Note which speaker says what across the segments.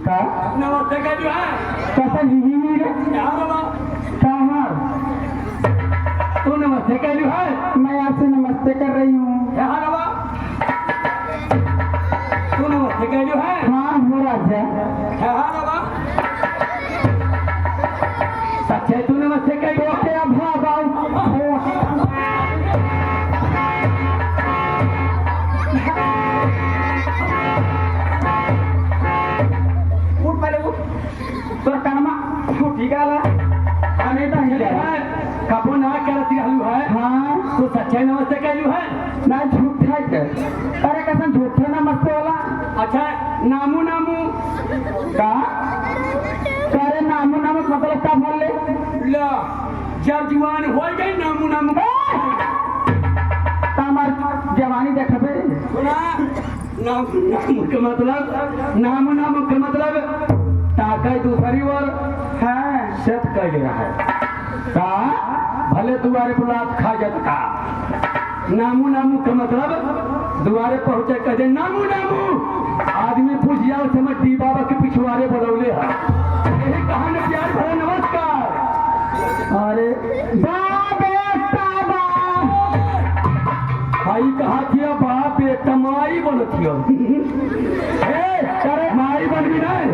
Speaker 1: का
Speaker 2: नमस्ते का जो है
Speaker 1: कैसा जीवी नहीं रे
Speaker 2: क्या बाबा
Speaker 1: कहाँ
Speaker 2: तू नमस्ते का जो है
Speaker 1: मैं आपसे नमस्ते कर रही हूँ।
Speaker 2: क्या बाबा तू नमस्ते का जो है
Speaker 1: हाँ हो राजा
Speaker 2: क्या बाबा सच्चे तू नमस्ते का जो है
Speaker 1: क्या भाव उठ पहले उठ तोर कानमा ठीक है
Speaker 2: नहीं तो है कपो ना करती हलू है
Speaker 1: हाँ
Speaker 2: तू सच्चे नमस्ते का जो है
Speaker 1: ना झूठा है अरे कसम झूठा नमस्ते वाला
Speaker 2: अच्छा नामू नामू
Speaker 1: का अरे नामो नामक मतलब क्या बोल ले
Speaker 2: ला जब जवान हो गई नामू नामू
Speaker 1: हमार जवानी देखबे
Speaker 2: सुना नामू नामू का मतलब नामू नामू का मतलब ताकत दूसरी ओर
Speaker 1: है
Speaker 2: सेट कर रहा है का भले दुआरे बुलात खा जात का नामू नामू का मतलब दुआरे पहुंचे कहे नामू नामू आदमी पूछ जाओ समझ दी बाबा के पिछवाड़े बोलौले है यही कहानी प्यार भरा नमस्कार
Speaker 1: अरे बाबे बाबा
Speaker 2: भाई कहा थिया बाप बेटा माई बोलतियो ए करे माई बन भी नहीं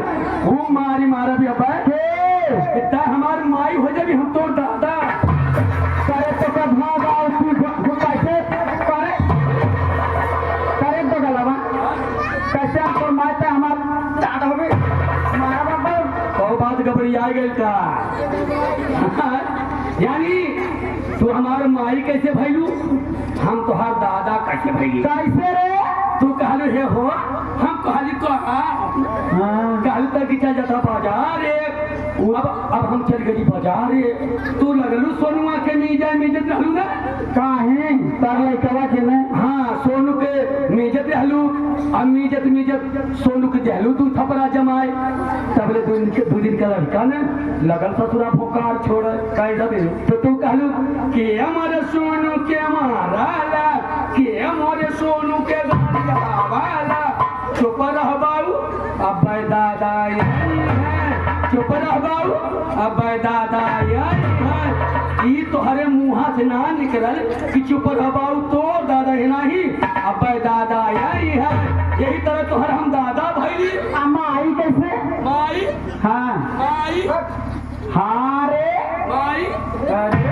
Speaker 2: वो मारी मारा भी अब इतना हमारी माई हो जाए हम तो दादा
Speaker 1: करे तो क्या भाग आओ तू कैसे करे करे तो गलवा कैसे आपको मारते हमार दादा होवे मारा बाबा
Speaker 2: बहुत बात घबरिया गई का यानी तू हमारे माई कैसे भैलू हम तुहार दादा कैसे भैली
Speaker 1: कैसे रे
Speaker 2: तू कहलू हे हो हम कहली कहा
Speaker 1: हाँ
Speaker 2: कहलू तक चल जाता बाजार रे अब हम चल गई बाजार रे तू लगलू सोनुआ के मीजत रहलू ना
Speaker 1: काहे तार लइकवा के ने
Speaker 2: हाँ सोनू के मीजत रहलू अब मीजत सोनू के देहलू तू थपरा जमाए तबले दो दिन का लड़का ने लगल ससुरा पुकार छोड़ कैसा दे तो तू कहलू के हमारे सोनू के मारा ला के हमारे सोनू के वाला चुप रह बाबू अब दादा चुप रह बाबू अब दादा ई तोहरे मुँहा से ना निकलल कि चुप रह बाबू तो दादा है नहीं अब दादा यही है यही तरह तोहर हम दादा भैली
Speaker 1: अम्मा आई कैसे
Speaker 2: माई
Speaker 1: हाँ
Speaker 2: माई
Speaker 1: हाँ रे
Speaker 2: माई
Speaker 1: अरे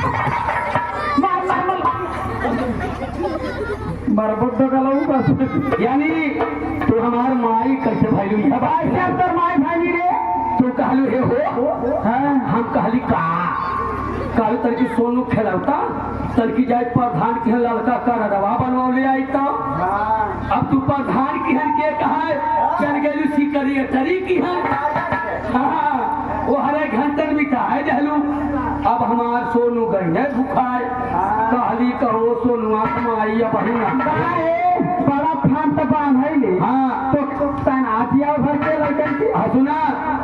Speaker 1: मार मार मार बरबड्डो गलाऊ बस
Speaker 2: यानी तू हमार माई कैसे भैलू है
Speaker 1: भाई साहब तर माय भाई रे
Speaker 2: तू कहलू हे हो
Speaker 1: हाँ
Speaker 2: हम कहली का कल तड़की सोनू खेलौता तड़की जाए प्रधान की लड़का का रवा बनवा आई तो अब तू प्रधान की हन के कहा चल गई सिकरी टरी की हन हाँ वो हरे घंटन बिताए जहलू अब हमार सोनू गई भुखाए कहली कहो सोनुआ कमाई अब
Speaker 1: बड़ा फान तबान है ले
Speaker 2: हाँ
Speaker 1: तो तन आजिया भर के लड़कन के
Speaker 2: सुना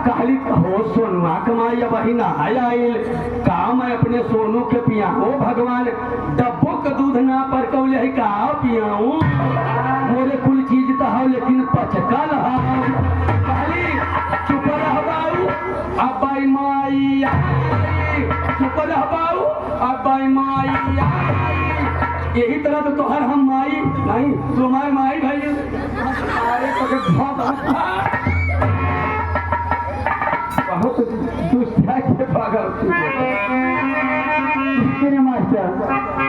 Speaker 2: कहली कहो सोनुआ कमाई अब ना आयल का मैं अपने सोनू के पियाओ भगवान डब्बो का दूध ना पर कौले है का पियाऊ मोरे कुल चीज तो हो लेकिन पचकल हो कहली चुप रह बाऊ अब माई चुप रह बाऊ अब माई यही तरह तो तोहर हम माई नहीं तू हमारे माई भाई
Speaker 1: अरे तो बहुत दुष्टा के पागल तू मास्टर